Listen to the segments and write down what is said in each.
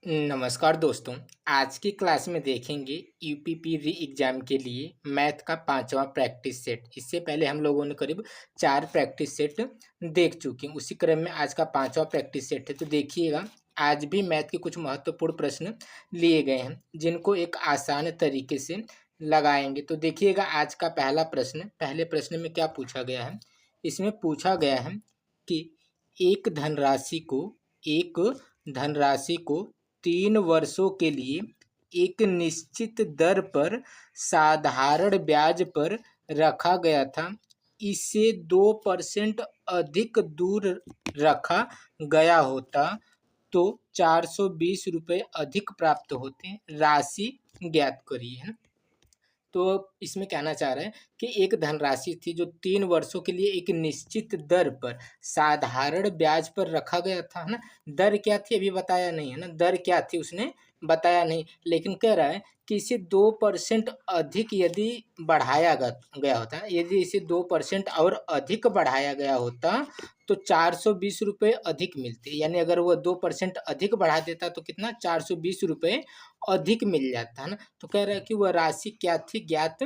नमस्कार दोस्तों। आज की क्लास में देखेंगे यूपीपी री एग्ज़ाम के लिए मैथ का 5वां प्रैक्टिस सेट। इससे पहले हम लोगों ने करीब 4 प्रैक्टिस सेट देख चुके हैं। उसी क्रम में आज का 5वां प्रैक्टिस सेट है। तो देखिएगा, आज भी मैथ के कुछ महत्वपूर्ण प्रश्न लिए गए हैं, जिनको एक आसान तरीके से लगाएँगे। तो देखिएगा, आज का पहले प्रश्न में क्या पूछा गया है? इसमें पूछा गया है कि एक धनराशि को 3 वर्षों के लिए एक निश्चित दर पर साधारण ब्याज पर रखा गया था। इसे 2% अधिक दूर रखा गया होता तो 420 रुपये अधिक प्राप्त होते। राशि ज्ञात करिए, है ना? तो इसमें कहना चाह रहे हैं कि एक धनराशि थी जो 3 वर्षों के लिए एक निश्चित दर पर साधारण ब्याज पर रखा गया था, है ना? दर क्या थी अभी बताया नहीं, है ना? दर क्या थी उसने बताया नहीं, लेकिन कह रहा है कि इसे 2% अधिक यदि बढ़ाया गया होता, यदि इसे 2% और अधिक बढ़ाया गया होता तो 420 रुपये अधिक मिलते। यानी अगर वो 2% अधिक बढ़ा देता तो कितना 420 रुपये अधिक मिल जाता, है ना? तो कह रहा है कि वह राशि क्या थी, ज्ञात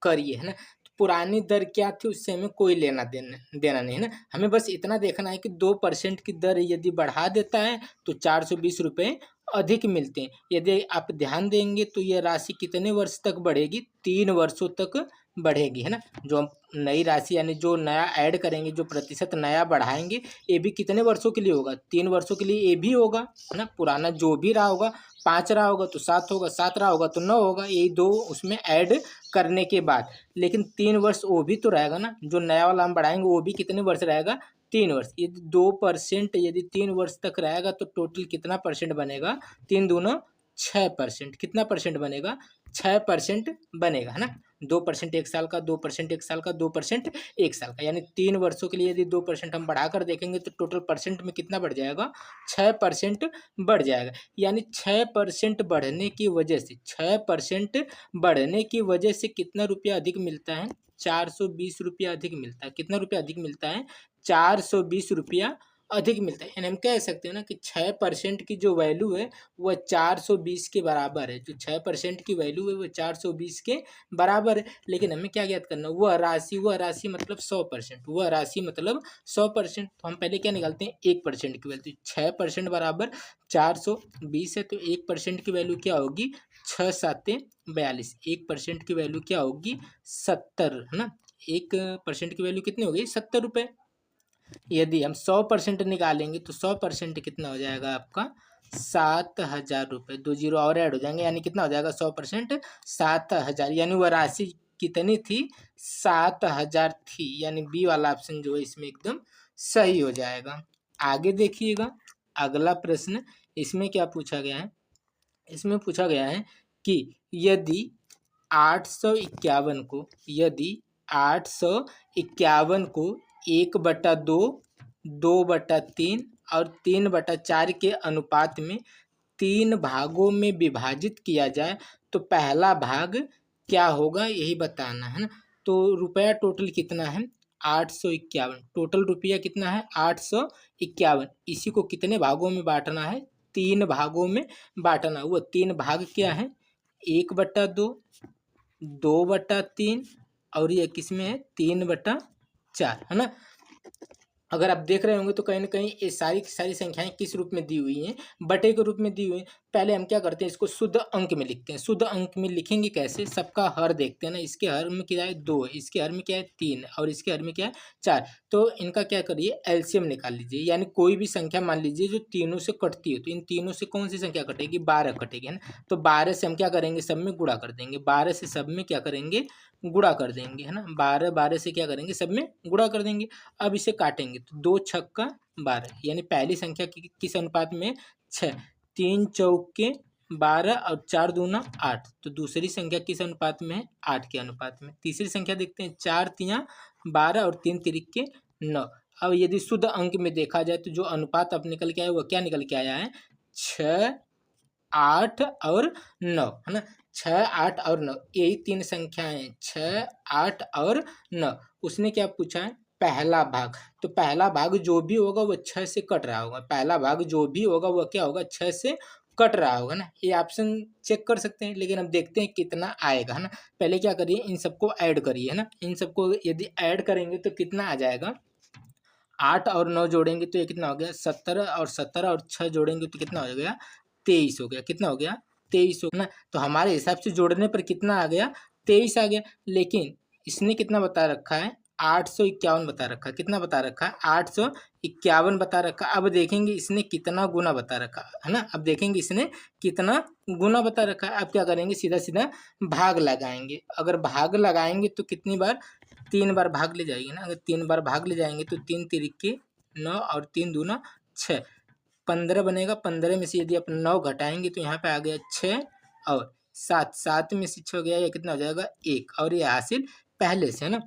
करिए, है ना? तो पुरानी दर क्या थी उससे हमें कोई लेना देना देना नहीं, है ना? हमें बस इतना देखना है कि 2% की दर यदि बढ़ा देता है तो 420 रुपये अधिक मिलते हैं। यदि आप ध्यान देंगे तो यह राशि कितने वर्ष तक बढ़ेगी? 3 वर्षों तक बढ़ेगी, है ना? जो हम नई राशि यानी जो नया ऐड करेंगे, जो प्रतिशत नया बढ़ाएँगे, ये भी कितने वर्षों के लिए होगा? 3 वर्षों के लिए ये भी होगा, है ना? पुराना जो भी रहा होगा, 5 रहा होगा तो 7 होगा, 7 रहा होगा तो 9 होगा, यही 2 उसमें ऐड करने के बाद। लेकिन 3 वर्ष वो भी तो रहेगा ना, जो नया वाला हम बढ़ाएँगे वो भी कितने वर्ष रहेगा? 3 वर्ष। यदि 2% यदि 3 वर्ष तक रहेगा तो टोटल कितना परसेंट बनेगा? 3 दूना 6%। कितना परसेंट बनेगा? 6% बनेगा, है ना? 2% 1 साल का, 2% 1 साल का, 2% 1 साल का, यानी 3 वर्षों के लिए यदि 2% हम बढ़ाकर देखेंगे तो टोटल परसेंट में कितना बढ़ जाएगा? 6% बढ़ जाएगा। यानी 6% बढ़ने की वजह से कितना रुपया अधिक मिलता है? 420 रुपया अधिक मिलता है। कितना रुपया अधिक मिलता है? 420 रुपया अधिक मिलता है। यानी हम कह सकते हैं ना कि 6% की जो वैल्यू है वह 420 के बराबर है। जो 6% की वैल्यू है वह 420 के बराबर है। लेकिन हमें क्या ज्ञात करना है? वह राशि मतलब 100%, वह राशि मतलब 100%। तो हम पहले क्या निकालते हैं? 1% की वैल्यू। 6% बराबर 420 है तो 1% की वैल्यू क्या होगी? 6 साते 42। 1% की वैल्यू क्या होगी? 70, है ना? 1% की वैल्यू कितनी हो गई? 70 रुपये। यदि हम 100% निकालेंगे तो 100% कितना हो जाएगा आपका? 7,000 रुपये। 2 जीरो और ऐड हो जाएंगे, यानी कितना हो जाएगा? 100% 7,000। यानी वह राशि कितनी थी? 7,000 थी। यानी बी वाला ऑप्शन जो है इसमें एकदम सही हो जाएगा। आगे देखिएगा, अगला प्रश्न। इसमें क्या पूछा गया है? इसमें पूछा गया है कि यदि 851 को यदि 851 को 1/2, 2/3 और 3/4 के अनुपात में 3 भागों में विभाजित किया जाए तो पहला भाग क्या होगा? यही बताना है ना। तो रुपया टोटल कितना है? 851। टोटल रुपया कितना है? 851। इसी को कितने भागों में बांटना है? 3 भागों में बांटना। वो 3 भाग क्या है? 1/2, 2/3 और ये किसमें है? 3/4, है ना? अगर आप देख रहे होंगे तो कहीं न कहीं ये सारी की सारी संख्याएँ किस रूप में दी हुई हैं? बटे के रूप में दी हुई हैं। पहले हम क्या करते हैं? इसको शुद्ध अंक में लिखते हैं। शुद्ध अंक में लिखेंगे कैसे? सबका हर देखते हैं ना। इसके हर में क्या है? 2 है, इसके हर में क्या है? 3 है और इसके हर में क्या है? 4। तो इनका क्या करिए? एलसीएम निकाल लीजिए। यानी कोई भी संख्या मान लीजिए जो तीनों से कटती हो, तो इन तीनों से कौन-सी संख्या कटेगी? 12 कटेगी, है ना? तो 12 से हम क्या करेंगे? सब में गुणा कर देंगे। 12 से सब में क्या करेंगे? गुणा कर देंगे, है ना? 12 से क्या करेंगे? सब में गुणा कर देंगे। अब इसे काटेंगे तो 2 छक्का 12, यानी पहली संख्या किस अनुपात में? 6। 3 चौके 12 और 4 दूना 8। तो दूसरी संख्या किस अनुपात में है? 8 के अनुपात में। तीसरी संख्या देखते हैं। 4 तियाँ 12 और 3 तिरिक्के 9। अब यदि शुद्ध अंक में देखा जाए तो जो अनुपात अब निकल के आया वो क्या निकल के आया है? 6, 8 और 9, है ना? 6, 8 और 9 यही 3 संख्याएँ हैं। 6, 8 और 9। उसने क्या पूछा है? पहला भाग, तो पहला भाग जो भी होगा वो 6 से कट रहा होगा, पहला भाग जो भी होगा वो क्या होगा, 6 से कट रहा होगा ना। ये ऑप्शन चेक कर सकते हैं, लेकिन अब देखते हैं कितना आएगा, है ना। पहले क्या करिए, इन सबको ऐड करिए, है ना। इन सबको यदि ऐड करेंगे तो कितना आ जाएगा, 8 और 9 जोड़ेंगे तो ये कितना हो गया, 17, और 17 और 6 जोड़ेंगे तो कितना हो गया, 23 हो गया। कितना हो गया, 23 हो ना। तो हमारे हिसाब से जोड़ने पर कितना आ गया, 23 आ गया। लेकिन इसने कितना बता रखा है, 851 बता रखा है। कितना बता रखा है, 851 बता रखा है। अब देखेंगे इसने कितना गुना बता रखा है ना। अब देखेंगे इसने कितना गुना बता रखा है। अब क्या करेंगे, सीधा सीधा भाग लगाएंगे। अगर भाग लगाएंगे तो कितनी बार, 3 बार भाग ले जाएगी ना। अगर 3 बार भाग ले जाएंगे तो 3 तिरिके 9 और 3 दूना 6, 15 बनेगा। 15 में से यदि आप 9 घटाएंगे तो यहाँ पे आ गया 6 और 7, 7 में से 6 गया, ये कितना हो जाएगा, 1, और ये हासिल पहले से, है ना।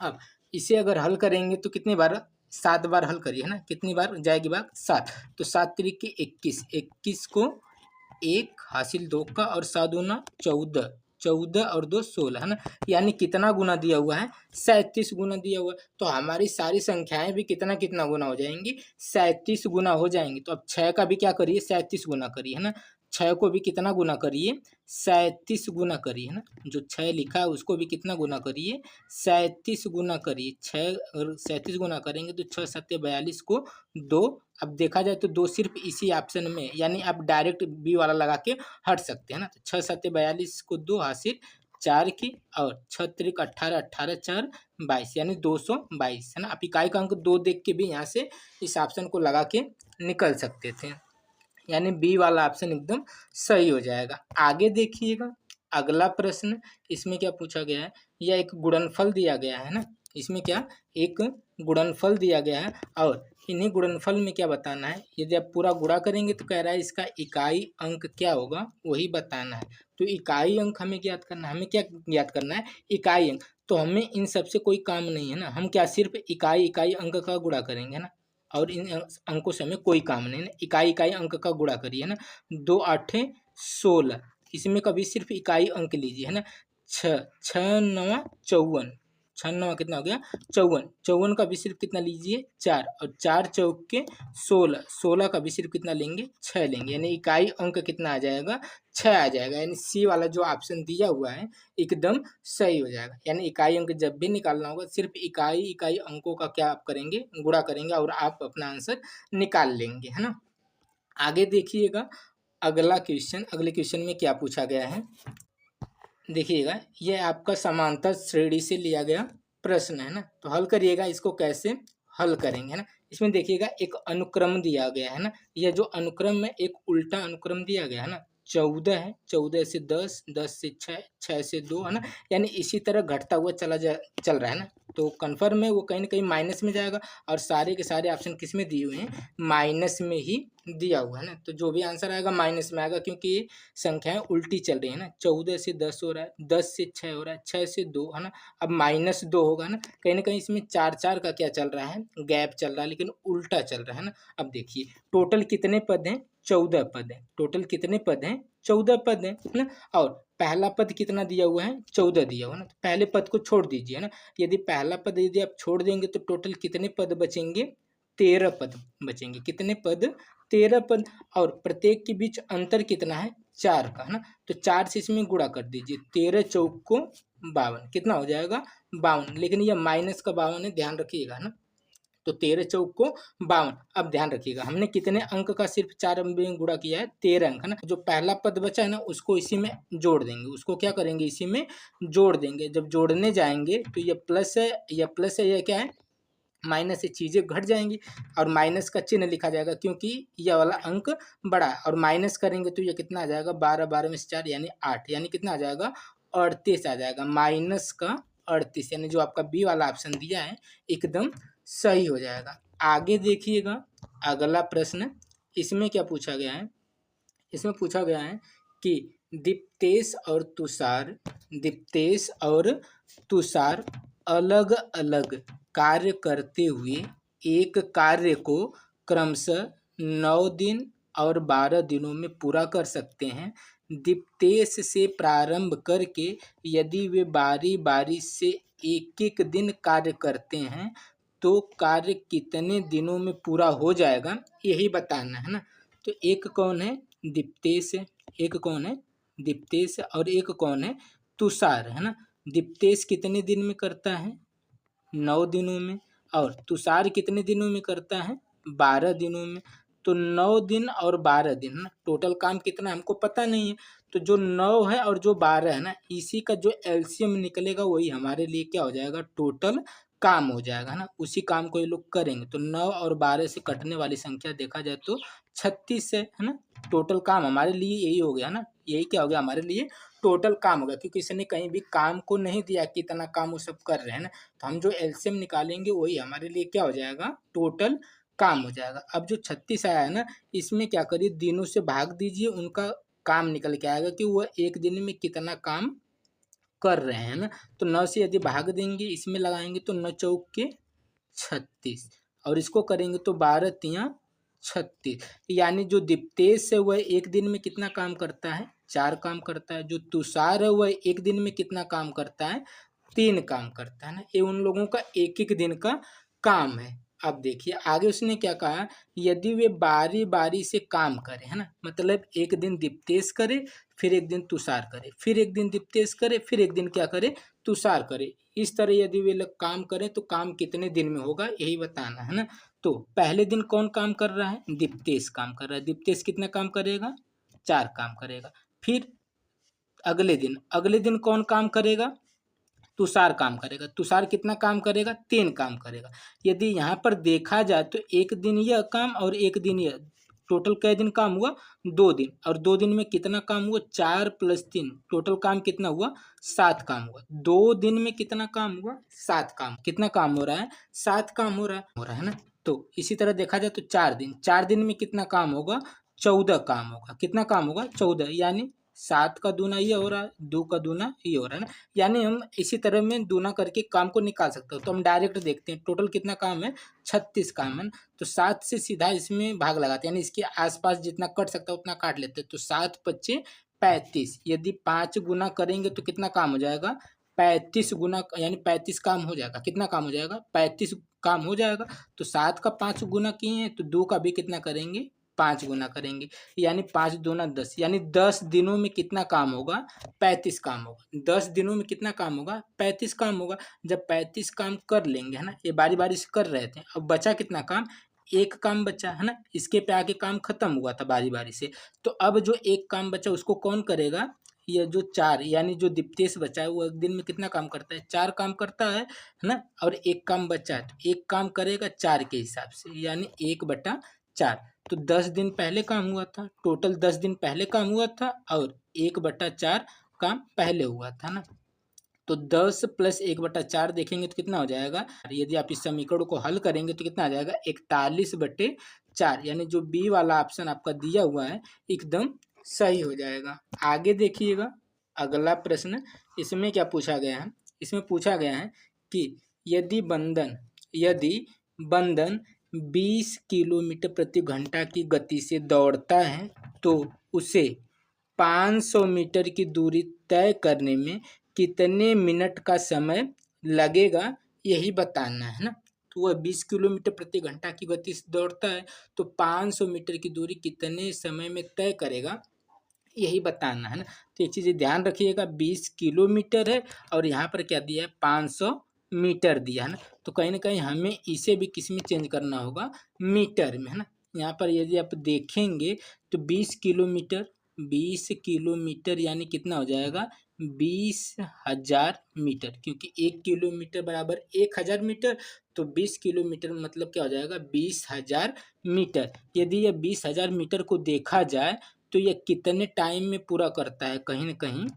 अब इसे अगर हल करेंगे तो कितनी बार, 7 बार हल करिए, है ना। कितनी बार जाएगी भाग, 7, तो 7 तिरिके 21, 21 को 1 हासिल 2 का, और 7 दूना 14, 14 और 2 16, है ना। यानी कितना गुना दिया हुआ है, 37 गुना दिया हुआ है। तो हमारी सारी संख्याएं भी कितना कितना गुना हो जाएंगी, 37 गुना हो जाएंगी। तो अब 6 का भी क्या करिए, 37 गुना करिए, है ना। 6 को भी कितना गुना करिए, 37 गुना करिए, है ना। जो 6 लिखा है उसको भी कितना गुना करिए, 37 गुना करिए। 6 और 37 गुना करेंगे तो 6 सत्ते 42 को 2। अब देखा जाए तो 2 सिर्फ इसी ऑप्शन में, यानी आप डायरेक्ट बी वाला लगा के हट सकते हैं ना। तो 6 सत्ते 42 को 2 हासिल 4 की, और 6 त्रिक 18, 18 4 22, यानी 222, है ना। आप इकाई का अंक 2 देख के भी यहाँ से इस ऑप्शन को लगा के निकल सकते थे, यानी बी वाला ऑप्शन एकदम सही हो जाएगा। आगे देखिएगा, अगला प्रश्न, इसमें क्या पूछा गया है, यह एक गुणनफल दिया गया है ना। इसमें क्या, एक गुणनफल दिया गया है, और इन्हीं गुणनफल में क्या बताना है, यदि आप पूरा गुणा करेंगे तो कह रहा है इसका इकाई अंक क्या होगा, वही बताना है। तो इकाई अंक हमें ज्ञात करना है। हमें क्या ज्ञात करना है, इकाई अंक। तो हमें इन सबसे कोई काम नहीं है ना, हम क्या सिर्फ इकाई अंक का गुणा करेंगे, है ना। और इन अंकों से हमें कोई काम नहीं है, इकाई अंक का गुणा करिए, है ना। 2 आठे 16, इसमें कभी सिर्फ इकाई अंक लीजिए, है ना। 6, 6 9 54, 6 9 कितना हो गया, 54, 54 का भी सिर्फ कितना लीजिए, 4, और 4 चौके 16, 16 का भी सिर्फ कितना लेंगे, 6 लेंगे। यानी इकाई अंक कितना आ जाएगा, 6 आ जाएगा। यानी सी वाला जो ऑप्शन दिया हुआ है एकदम सही हो जाएगा। यानी इकाई अंक जब भी निकालना होगा सिर्फ इकाई अंकों का क्या आप करेंगे, गुणा करेंगे, और आप अपना आंसर निकाल लेंगे, है ना। आगे देखिएगा, अगला क्वेश्चन, अगले क्वेश्चन में क्या पूछा गया है, देखिएगा। यह आपका समांतर श्रेणी से लिया गया प्रश्न है ना। तो हल करिएगा, इसको कैसे हल करेंगे, है ना। इसमें देखिएगा एक अनुक्रम दिया गया है ना। यह जो अनुक्रम में एक उल्टा अनुक्रम दिया गया है ना, 14 है, 14 से 10, 10 से 6, 6 से 2, है ना। यानी इसी तरह घटता हुआ चल रहा है ना। तो कन्फर्म है वो कहीं ना कहीं माइनस में जाएगा, और सारे के सारे ऑप्शन किस में दिए हुए हैं, माइनस में ही दिया हुआ है ना। तो जो भी आंसर आएगा माइनस में आएगा, क्योंकि ये संख्याएं उल्टी चल रही है ना। 14 से 10 हो रहा है, 10 से 6 हो रहा है, 6 से 2, है ना। अब -2 होगा ना कहीं इसमें 4 4 का क्या चल रहा है, गैप चल रहा है, लेकिन उल्टा चल रहा है ना। अब देखिए टोटल कितने पद हैं, 14 पद हैं। टोटल कितने पद हैं, 14 पद हैं, है ना। और पहला पद कितना दिया हुआ है, 14 दिया हुआ है ना। तो पहले पद को छोड़ दीजिए, है ना। यदि पहला पद यदि आप छोड़ देंगे तो टोटल कितने पद बचेंगे, 13 पद बचेंगे। कितने पद, 13 पद। और प्रत्येक के बीच अंतर कितना है, 4 का, है ना। तो 4 से इसमें गुणा कर दीजिए, 13 चौक को 52, कितना हो जाएगा, 52। लेकिन यह माइनस का 52 है, ध्यान रखिएगा, है ना। तो 13 चौक को 52। अब ध्यान रखिएगा हमने कितने अंक का सिर्फ 4 में गुणा किया है, 13 अंक, है ना। जो पहला पद बचा है ना उसको इसी में जोड़ देंगे, उसको क्या करेंगे, इसी में जोड़ देंगे। जब जोड़ने जाएंगे तो ये प्लस है, यह प्लस है, यह क्या है, माइनस से चीज़ें घट जाएंगी, और माइनस का चिन्ह लिखा जाएगा क्योंकि यह वाला अंक बड़ा है। और माइनस करेंगे तो ये कितना आ जाएगा, 12, 12 में से 4 यानी 8, यानी कितना आ जाएगा, 38 आ जाएगा। माइनस का 38, यानी जो आपका बी वाला ऑप्शन दिया है एकदम सही हो जाएगा। आगे देखिएगा, अगला प्रश्न, इसमें क्या पूछा गया है, इसमें पूछा गया है कि दीप्तेश और तुषार अलग अलग कार्य करते हुए एक कार्य को क्रमशः 9 दिन और 12 दिनों में पूरा कर सकते हैं। दीप्तेश से प्रारंभ करके यदि वे बारी बारी से एक एक दिन कार्य करते हैं तो कार्य कितने दिनों में पूरा हो जाएगा, यही बताना है ना। तो एक कौन है, दीप्तेश है, एक कौन है, दीप्तेश, और एक कौन है, तुषार, है ना। दीप्तेश कितने दिन में करता है, 9 दिनों में, और तुषार कितने दिनों में करता है, 12 दिनों में। तो 9 दिन और 12 दिन, है ना, टोटल काम कितना हमको पता नहीं है। तो जो 9 है और जो 12 है ना, इसी का जो एलसीएम निकलेगा वही हमारे लिए क्या हो जाएगा, टोटल काम हो जाएगा, है ना। उसी काम को ये लोग करेंगे। तो 9 और 12 से कटने वाली संख्या देखा जाए तो 36 है ना। टोटल काम हमारे लिए यही हो गया ना, यही क्या हो गया हमारे लिए, टोटल काम होगा, क्योंकि इसने कहीं भी काम को नहीं दिया कि इतना काम वो सब कर रहे हैं ना। तो हम जो एलसीएम निकालेंगे वही हमारे लिए क्या हो जाएगा, टोटल काम हो जाएगा। अब जो 36 आया है ना, इसमें क्या करिए, दिनों से भाग दीजिए, उनका काम निकल के आएगा कि वह एक दिन में कितना काम कर रहे हैं ना। तो 9 से यदि भाग देंगे, इसमें लगाएंगे तो 9 चौक के 36, और इसको करेंगे तो 12 तिया 36। यानी जो दीप्तेश है वह एक दिन में कितना काम करता है, 4 काम करता है। जो तुषार है वह एक दिन में कितना काम करता है, 3 काम करता है ना। ये उन लोगों का एक एक दिन का काम है। अब देखिए आगे उसने क्या कहा, यदि वे बारी बारी से काम करें, है ना, मतलब एक दिन दीप्तेश करे, फिर एक दिन तुषार करे, फिर एक दिन दीप्तेश करे, फिर एक दिन क्या करे, तुषार करे। इस तरह यदि वे लोग काम करें तो काम कितने दिन में होगा, यही बताना है ना। तो पहले दिन कौन काम कर रहा है, दीप्तेश काम कर रहा है। दीप्तेश कितना काम करेगा, 4 काम करेगा। फिर अगले दिन कौन काम करेगा, तुषार काम करेगा। तुषार कितना काम करेगा, 3 काम करेगा। यदि यहाँ पर देखा जाए तो एक दिन यह काम और एक दिन यह, टोटल कै दिन काम हुआ, 2 दिन, और 2 दिन में कितना काम हुआ, 4 + 3, टोटल काम कितना हुआ, 7 काम हुआ। 2 दिन में कितना काम हुआ, 7 काम। कितना काम हो रहा है, 7 काम हो रहा है ना। तो इसी तरह देखा जाए तो 4 दिन में कितना काम होगा, 14 काम होगा। कितना काम होगा, 14, यानी 7 का दूना ये हो रहा है, 2 का दूना ये हो रहा है ना। यानी हम इसी तरह में दूना करके काम को निकाल सकते हो। तो हम डायरेक्ट देखते हैं टोटल कितना काम है, 36 काम है। तो 7 से सीधा इसमें भाग लगाते हैं, यानी इसके आसपास जितना कट सकता है उतना काट लेते हैं। तो 7 × 5 = 35, यदि 5 गुना करेंगे तो कितना काम हो जाएगा, 35 गुना, यानी 35 काम हो जाएगा। कितना काम हो जाएगा, 35 काम हो जाएगा। तो 7 का 5 गुना किए हैं तो 2 का भी कितना करेंगे, 5 गुना करेंगे, यानी 5 दूना 10, यानी 10 दिनों में कितना काम होगा, 35 काम होगा। 10 दिनों में कितना काम होगा, 35 काम होगा। जब 35 काम कर लेंगे, है ना, ये बारी बारी से कर रहे थे, अब बचा कितना काम, एक काम बचा, है ना। इसके पे आगे काम खत्म हुआ था बारी बारी से। तो अब जो एक काम बचा उसको कौन करेगा, ये जो 4, यानी जो दीप्तेश बचा है वो एक दिन में कितना काम करता है, 4 काम करता है ना। और एक काम बचा है तो एक काम करेगा 4 के हिसाब से, यानी 1/4। तो 10 दिन पहले काम हुआ था, टोटल 10 दिन पहले काम हुआ था, और 1/4 काम पहले हुआ था ना। तो 10 + 1/4 देखेंगे तो कितना हो जाएगा, यदि आप इस समीकरण को हल करेंगे तो कितना आ जाएगा, 41/4, यानी जो बी वाला ऑप्शन आपका दिया हुआ है एकदम सही हो जाएगा। आगे देखिएगा अगला प्रश्न, इसमें क्या पूछा गया है, इसमें पूछा गया है कि यदि बंदन 20 किलोमीटर प्रति घंटा की गति से दौड़ता है तो उसे 500 मीटर की दूरी तय करने में कितने मिनट का समय लगेगा, यही बताना है ना। तो वह 20 किलोमीटर प्रति घंटा की गति से दौड़ता है तो 500 मीटर की दूरी कितने समय में तय करेगा, यही बताना है ना। तो ये चीज़ें ध्यान रखिएगा, 20 किलोमीटर है और यहाँ पर क्या दिया है, 500 मीटर दिया है ना। तो कहीं ना कहीं हमें इसे भी किस में चेंज करना होगा, मीटर में, है ना। यहाँ पर यदि आप देखेंगे तो 20 किलोमीटर यानी कितना हो जाएगा, 20,000 मीटर, क्योंकि 1 किलोमीटर बराबर 1,000 मीटर। तो 20 किलोमीटर मतलब क्या हो जाएगा, 20,000 मीटर। यदि यह 20,000 मीटर को देखा जाए तो यह कितने टाइम में पूरा करता है, कहीं ना कहीं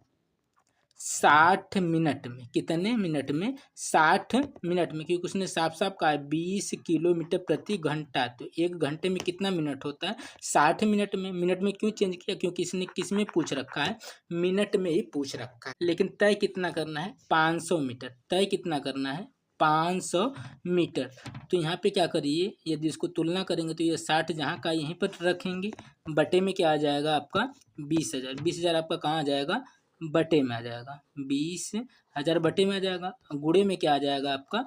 60 मिनट में। कितने मिनट में, 60 मिनट में, क्योंकि उसने साफ साफ कहा है 20 किलोमीटर प्रति घंटा। तो 1 घंटे में कितना मिनट होता है, 60 मिनट में। मिनट में क्यों चेंज किया, क्योंकि इसने किस में पूछ रखा है, मिनट में ही पूछ रखा है। लेकिन तय कितना करना है, 500 मीटर। तय कितना करना है, 500 मीटर। तो यहाँ पे क्या करिए, यदि इसको तुलना करेंगे तो ये 60 जहाँ का यहीं पर रखेंगे, बटे में क्या आ जाएगा आपका 20,000। 20,000 आपका कहाँ आ जाएगा, बटे में आ जाएगा, 20,000 बटे में आ जाएगा, गुणे में क्या आ जाएगा आपका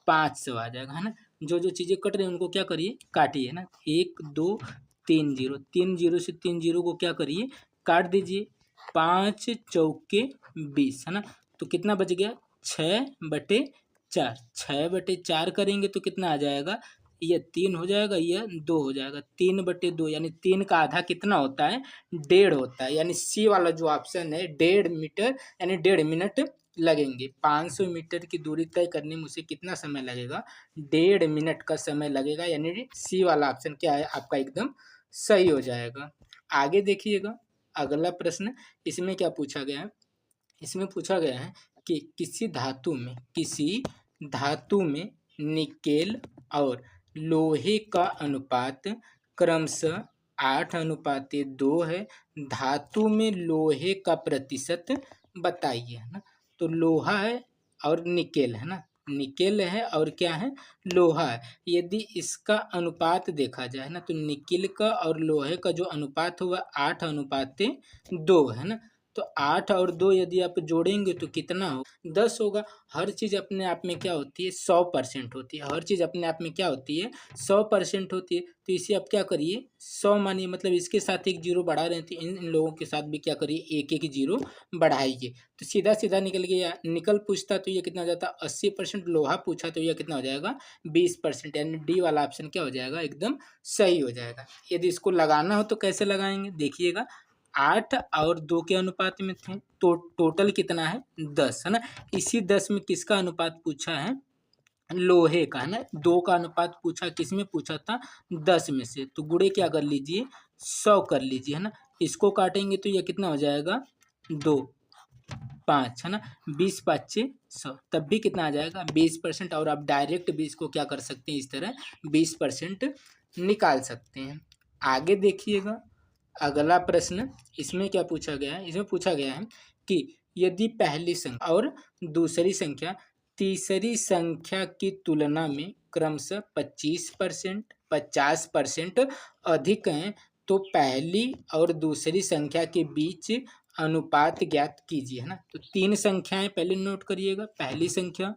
500 आ जाएगा, है ना। जो जो चीज़ें कट रही हैं उनको क्या करिए, काटिए, है ना। 1 2 3 जीरो, 3 जीरो से 3 जीरो को क्या करिए, काट दीजिए। 5 चौके 20, है ना। तो कितना बच गया, 6/4। 6/4 करेंगे तो कितना आ जाएगा, यह 3 हो जाएगा, यह 2 हो जाएगा। 3/2 यानी 3 का आधा कितना होता है, 1.5 होता है। यानी सी वाला जो ऑप्शन है 1.5 मीटर यानी 1.5 मिनट लगेंगे। 500 मीटर की दूरी तय करने में उसे कितना समय लगेगा, 1.5 मिनट का समय लगेगा। यानी सी वाला ऑप्शन क्या है आपका, एकदम सही हो जाएगा। आगे देखिएगा अगला प्रश्न, इसमें क्या पूछा गया है, इसमें पूछा गया है कि किसी धातु में निकेल और लोहे का अनुपात क्रमशः 8:2 है। धातु में लोहे का प्रतिशत बताइए, है ना। तो लोहा है और निकेल, है ना, निकेल है और क्या है, लोहा है। यदि इसका अनुपात देखा जाए ना, तो निकेल का और लोहे का जो अनुपात हुआ 8:2, है ना। तो 8 और 2 यदि आप जोड़ेंगे तो कितना हो, 10 होगा। हर चीज़ अपने आप में क्या होती है, 100% होती है। हर चीज़ अपने आप में क्या होती है, 100% होती है। तो इसे आप क्या करिए, 100 मानिए, मतलब इसके साथ एक जीरो बढ़ा रहे हैं, तो इन लोगों के साथ भी क्या करिए, एक एक जीरो बढ़ाइए। तो सीधा सीधा निकल गया। निकल पूछता तो ये कितना हो जाता, 80%। लोहा पूछा तो यह कितना हो जाएगा, 20%। यानी डी वाला ऑप्शन क्या हो जाएगा, एकदम सही हो जाएगा। यदि इसको लगाना हो तो कैसे लगाएंगे, देखिएगा। 8 और 2 के अनुपात में थे, तो टोटल कितना है, 10, है ना। इसी 10 में किसका अनुपात पूछा है, लोहे का, है ना। 2 का अनुपात पूछा, किस में पूछा था, 10 में से। तो गुणे क्या कर लीजिए, 100 कर लीजिए, है ना। इसको काटेंगे तो यह कितना हो जाएगा, 2 5, है ना। 20×5 = 100, तब भी कितना आ जाएगा, 20%। और आप डायरेक्ट भी इसको क्या कर सकते हैं, इस तरह 20% निकाल सकते हैं। आगे देखिएगा अगला प्रश्न, इसमें क्या पूछा गया है, इसमें पूछा गया है कि यदि पहली संख्या और दूसरी संख्या तीसरी संख्या की तुलना में क्रमशः 25%, 50% अधिक हैं, तो पहली और दूसरी संख्या के बीच अनुपात ज्ञात कीजिए, है ना। तो 3 संख्याएं पहले नोट करिएगा, पहली संख्या,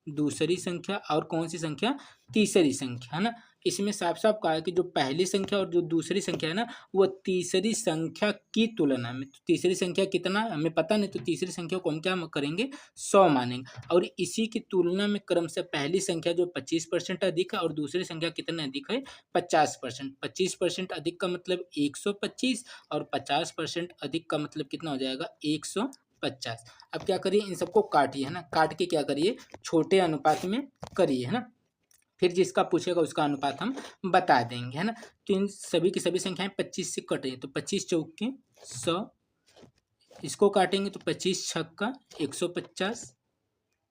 दूसरी संख्या और कौन सी संख्या, तीसरी संख्या, है ना। इसमें साफ साफ कहा है कि जो पहली संख्या और जो दूसरी संख्या है ना, वो तीसरी संख्या की तुलना में, तो तीसरी संख्या कितना है हमें पता नहीं, तो तीसरी संख्या को हम क्या करेंगे, 100 मानेंगे। और इसी की तुलना में क्रमशः पहली संख्या जो 25% अधिक है और दूसरी संख्या कितना अधिक है, 50%। 25% अधिक का मतलब 125 और 50% अधिक का मतलब कितना हो जाएगा, 150। अब क्या करिए, इन सबको काटिए, है ना। काट के क्या करिए, छोटे अनुपात में करिए, है ना। फिर जिसका पूछेगा उसका अनुपात हम बता देंगे, है ना। तो इन सभी की सभी संख्याएं 25 से कट रही है, तो 25 चौके 100, इसको काटेंगे तो 25 छक्का 150,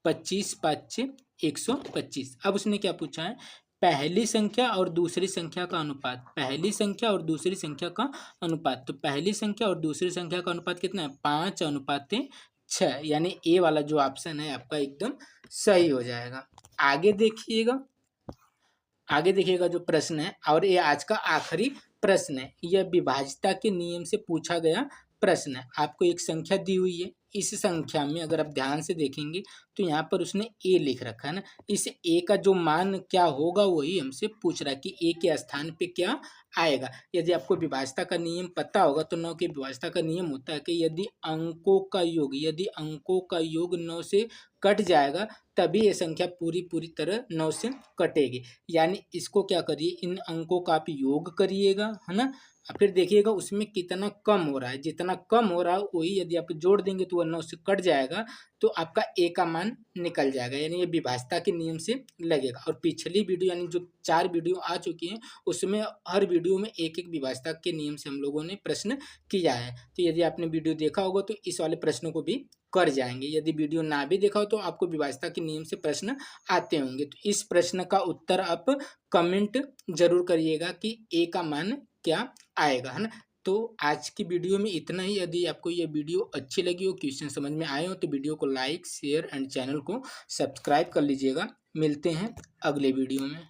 25 5 125। अब उसने क्या पूछा है, पहली संख्या और दूसरी संख्या का अनुपात, पहली संख्या और दूसरी संख्या का अनुपात। तो पहली संख्या और दूसरी संख्या का अनुपात कितना है, 5:6। यानी ए वाला जो ऑप्शन है आपका एकदम सही हो जाएगा। आगे देखिएगा, आगे देखिएगा जो प्रश्न है, और ये आज का आखिरी प्रश्न है। यह विभाज्यता के नियम से पूछा गया प्रश्न है। आपको एक संख्या दी हुई है, इस संख्या में अगर आप ध्यान से देखेंगे तो यहाँ पर उसने ए लिख रखा है ना। इस ए का जो मान क्या होगा वही हमसे पूछ रहा है कि ए के स्थान पे क्या आएगा। यदि आपको विभाज्यता का नियम पता होगा तो 9 के विभाज्यता का नियम होता है कि यदि अंकों का योग 9 से कट जाएगा तभी ये संख्या पूरी तरह 9 से कटेगी। यानी इसको क्या करिए, इन अंकों का आप योग करिएगा, है ना। फिर देखिएगा उसमें कितना कम हो रहा है, जितना कम हो रहा है वही यदि आप जोड़ देंगे तो वह 9 से कट जाएगा, तो आपका ए का मान निकल जाएगा। यानी ये विभाज्यता के नियम से लगेगा। और पिछली वीडियो यानी जो 4 वीडियो आ चुकी हैं उसमें हर वीडियो में एक एक विभाज्यता के नियम से हम लोगों ने प्रश्न किया है। तो यदि आपने वीडियो देखा होगा तो इस वाले प्रश्नों को भी कर जाएंगे। यदि वीडियो ना भी देखा हो तो आपको विभाज्यता के नियम से प्रश्न आते होंगे। तो इस प्रश्न का उत्तर आप कमेंट जरूर करिएगा कि ए का मान क्या आएगा, है ना। तो आज की वीडियो में इतना ही। यदि आपको ये वीडियो अच्छी लगी हो, क्वेश्चन समझ में आए हो, तो वीडियो को लाइक शेयर एंड चैनल को सब्सक्राइब कर लीजिएगा। मिलते हैं अगले वीडियो में।